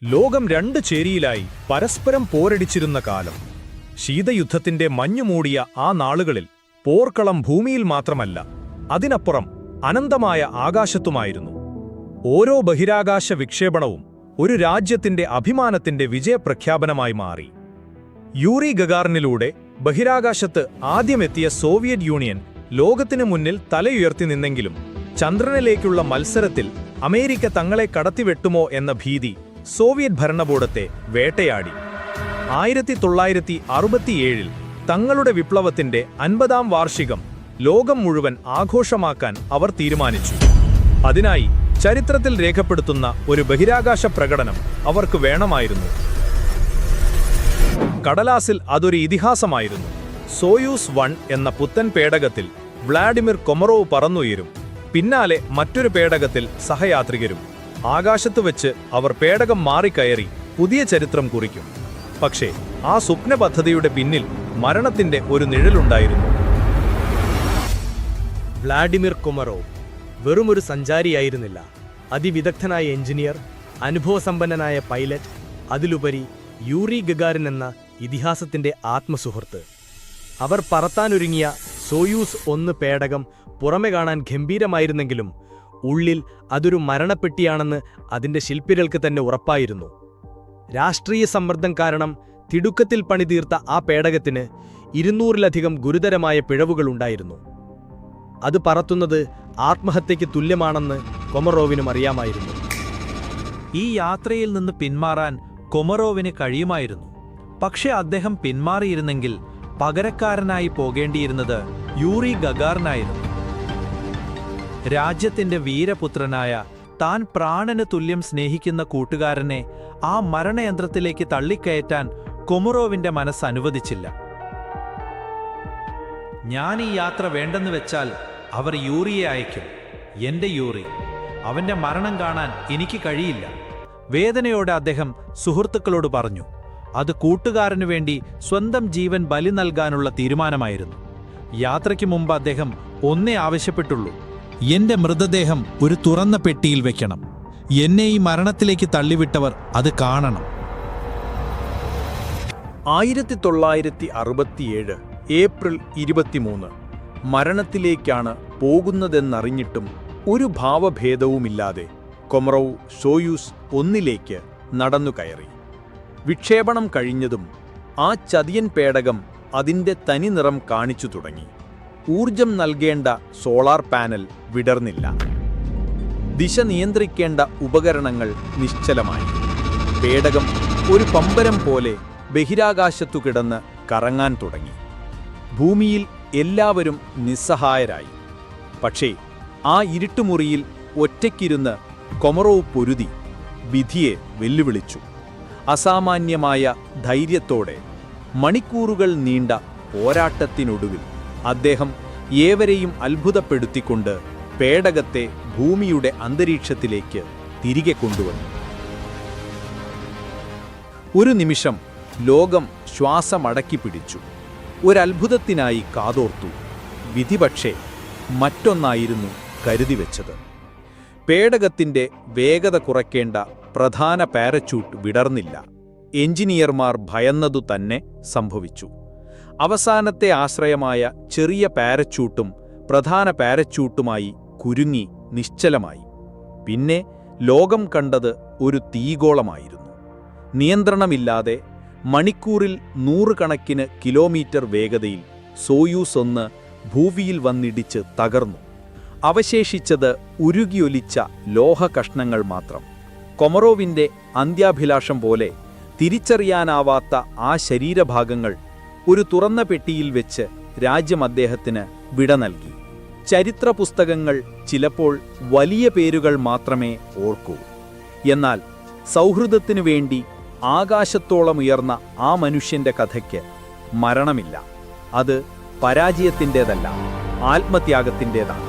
ലോകം രണ്ട് ചേരിയിലായി പരസ്പരം പോരടിച്ചിരുന്ന കാലം. ശീതയുദ്ധത്തിന്റെ മഞ്ഞുമൂടിയ ആ നാളുകളിൽ പോർക്കളം ഭൂമിയിൽ മാത്രമല്ല, അതിനപ്പുറം അനന്തമായ ആകാശത്തുമായിരുന്നു. ഓരോ ബഹിരാകാശ വിക്ഷേപണവും ഒരു രാജ്യത്തിന്റെ അഭിമാനത്തിന്റെ വിജയപ്രഖ്യാപനമായി മാറി. യൂറി ഗഗാറിനിലൂടെ ബഹിരാകാശത്ത് ആദ്യമെത്തിയ സോവിയറ്റ് യൂണിയൻ ലോകത്തിനു മുന്നിൽ തലയുയർത്തി നിന്നെങ്കിലും ചന്ദ്രനിലേക്കുള്ള മത്സരത്തിൽ അമേരിക്ക തങ്ങളെ കടത്തിവെട്ടുമോ എന്ന ഭീതി സോവിയറ്റ് ഭരണകൂടത്തെ വേട്ടയാടി. 1967 തങ്ങളുടെ വിപ്ലവത്തിന്റെ 50ാം വാർഷികം ലോകം മുഴുവൻ ആഘോഷമാക്കാൻ അവർ തീരുമാനിച്ചു. അതിനായി ചരിത്രത്തിൽ രേഖപ്പെടുത്തുന്ന ഒരു ബഹിരാകാശ പ്രകടനം അവർക്ക് വേണമായിരുന്നു. കടലാസിൽ അതൊരു ഇതിഹാസമായിരുന്നു. സോയൂസ് 1 എന്ന പുത്തൻ പേടകത്തിൽ വ്ളാഡിമിർ കൊമറോവ് പറന്നുയരും. പിന്നാലെ മറ്റൊരു പേടകത്തിൽ സഹയാത്രികരും. ആകാശത്ത് വെച്ച് അവർ പേടകം മാറിക്കയറി പുതിയ ചരിത്രം കുറിക്കും. പക്ഷേ ആ സ്വപ്ന പദ്ധതിയുടെ പിന്നിൽ മരണത്തിന്റെ ഒരു നിഴലുണ്ടായിരുന്നു. വ്ളാഡിമിർ കൊമറോവ് വെറുമൊരു സഞ്ചാരിയായിരുന്നില്ല. അതിവിദഗ്ധനായ എഞ്ചിനീയർ, അനുഭവസമ്പന്നനായ പൈലറ്റ്, അതിലുപരി യൂറി ഗഗാറിൻ എന്ന ഇതിഹാസത്തിന്റെ ആത്മസുഹൃത്ത്. അവർ പറത്താനൊരുങ്ങിയ സോയൂസ് 1 പേടകം പുറമെ കാണാൻ ഗംഭീരമായിരുന്നെങ്കിലും ഉള്ളിൽ അതൊരു മരണപ്പെട്ടിയാണെന്ന് അതിന്റെ ശില്പികൾക്ക് തന്നെ ഉറപ്പായിരുന്നു. രാഷ്ട്രീയ സമ്മർദ്ദം കാരണം തിടുക്കത്തിൽ പണിതീർത്ത ആ പേടകത്തിന് 200-ലധികം ഗുരുതരമായ പിഴവുകളുണ്ടായിരുന്നു. അത് പറത്തുന്നത് ആത്മഹത്യയ്ക്ക് തുല്യമാണെന്ന് കൊമറോവിനും അറിയാമായിരുന്നു. ഈ യാത്രയിൽ നിന്ന് പിന്മാറാൻ കൊമറോവിന് കഴിയുമായിരുന്നു. പക്ഷേ അദ്ദേഹം പിന്മാറിയിരുന്നെങ്കിൽ പകരക്കാരനായി പോകേണ്ടിയിരുന്നത് യൂറി ഗഗാറിനായിരുന്നു. രാജ്യത്തിന്റെ വീരപുത്രനായ, താൻ പ്രാണന് തുല്യം സ്നേഹിക്കുന്ന കൂട്ടുകാരനെ ആ മരണയന്ത്രത്തിലേക്ക് തള്ളിക്കയറ്റാൻ കൊമറോവിന്റെ മനസ്സ് അനുവദിച്ചില്ല. ഞാൻ ഈ യാത്ര വേണ്ടെന്ന് വെച്ചാൽ അവർ യൂറിയെ അയക്കും. എന്റെ യൂറി, അവന്റെ മരണം കാണാൻ എനിക്ക് കഴിയില്ല. വേദനയോടെ അദ്ദേഹം സുഹൃത്തുക്കളോട് പറഞ്ഞു. അത് കൂട്ടുകാരനു വേണ്ടി സ്വന്തം ജീവൻ ബലി നൽകാനുള്ള തീരുമാനമായിരുന്നു. യാത്രയ്ക്ക് മുമ്പ് അദ്ദേഹം ഒന്നേ ആവശ്യപ്പെട്ടുള്ളൂ: എന്റെ മൃതദേഹം ഒരു തുറന്ന പെട്ടിയിൽ വെക്കണം. എന്നെ ഈ മരണത്തിലേക്ക് തള്ളിവിട്ടവർ അത് കാണണം. 1967 ഏപ്രിൽ 23 മരണത്തിലേക്കാണ് പോകുന്നതെന്നറിഞ്ഞിട്ടും ഒരു ഭാവഭേദവുമില്ലാതെ കൊമറോവ് സോയൂസ് 1 നടന്നുകയറി. വിക്ഷേപണം കഴിഞ്ഞതും ആ ചതിയൻ പേടകം അതിൻ്റെ തനിനിറം കാണിച്ചു തുടങ്ങി. ഊർജം നൽകേണ്ട സോളാർ പാനൽ വിടർന്നില്ല. ദിശ നിയന്ത്രിക്കേണ്ട ഉപകരണങ്ങൾ നിശ്ചലമായി. പേടകം ഒരു പമ്പരം പോലെ ബഹിരാകാശത്തു കിടന്ന് കറങ്ങാൻ തുടങ്ങി. ഭൂമിയിൽ എല്ലാവരും നിസ്സഹായരായി. പക്ഷേ ആ ഇരുട്ടുമുറിയിൽ ഒറ്റയ്ക്കിരുന്ന് കൊമറോവ് പൊരുതി വിധിയെ വെല്ലുവിളിച്ചു. അസാമാന്യമായ ധൈര്യത്തോടെ മണിക്കൂറുകൾ നീണ്ട പോരാട്ടത്തിനൊടുവിൽ അദ്ദേഹം ഏവരെയും അത്ഭുതപ്പെടുത്തിക്കൊണ്ട് പേടകത്തെ ഭൂമിയുടെ അന്തരീക്ഷത്തിലേക്ക് തിരികെ കൊണ്ടുവന്നു. ഒരു നിമിഷം ലോകം ശ്വാസമടക്കി പിടിച്ചു. ഒരത്ഭുതത്തിനായി കാതോർത്തു. വിധി പക്ഷേ മറ്റൊന്നായിരുന്നു കരുതിവെച്ചത്. പേടകത്തിന്റെ വേഗത കുറയ്ക്കേണ്ട പ്രധാന പാരച്യൂട്ട് വിടർന്നില്ല. എഞ്ചിനീയർമാർ ഭയന്നതു തന്നെ സംഭവിച്ചു. അവസാനത്തെ ആശ്രയമായ ചെറിയ പാരച്യൂട്ടും പ്രധാന പാരച്യൂട്ടുമായി കുരുങ്ങി നിശ്ചലമായി. പിന്നെ ലോകം കണ്ടത് ഒരു തീഗോളമായിരുന്നു. നിയന്ത്രണമില്ലാതെ മണിക്കൂറിൽ 100 കണക്കിന് കിലോമീറ്റർ വേഗതയിൽ സോയൂസ് 1 ഭൂമിയിൽ വന്നിടിച്ച് തകർന്നു. അവശേഷിച്ചത് ഉരുകിയൊലിച്ച ലോഹകഷ്ണങ്ങൾ മാത്രം. കൊമറോവിന്റെ അന്ത്യാഭിലാഷം പോലെ തിരിച്ചറിയാനാവാത്ത ആ ശരീരഭാഗങ്ങൾ ഒരു തുറന്ന പെട്ടിയിൽ വെച്ച് രാജ്യം അദ്ദേഹത്തിന് വിട നൽകി. ചരിത്ര പുസ്തകങ്ങൾ ചിലപ്പോൾ വലിയ പേരുകൾ മാത്രമേ ഓർക്കൂ. എന്നാൽ സൗഹൃദത്തിനു വേണ്ടി ആകാശത്തോളം ഉയർന്ന ആ മനുഷ്യന്റെ കഥയ്ക്ക് മരണമില്ല. അത് പരാജയത്തിൻ്റെതല്ല, ആത്മത്യാഗത്തിൻ്റെതാണ്.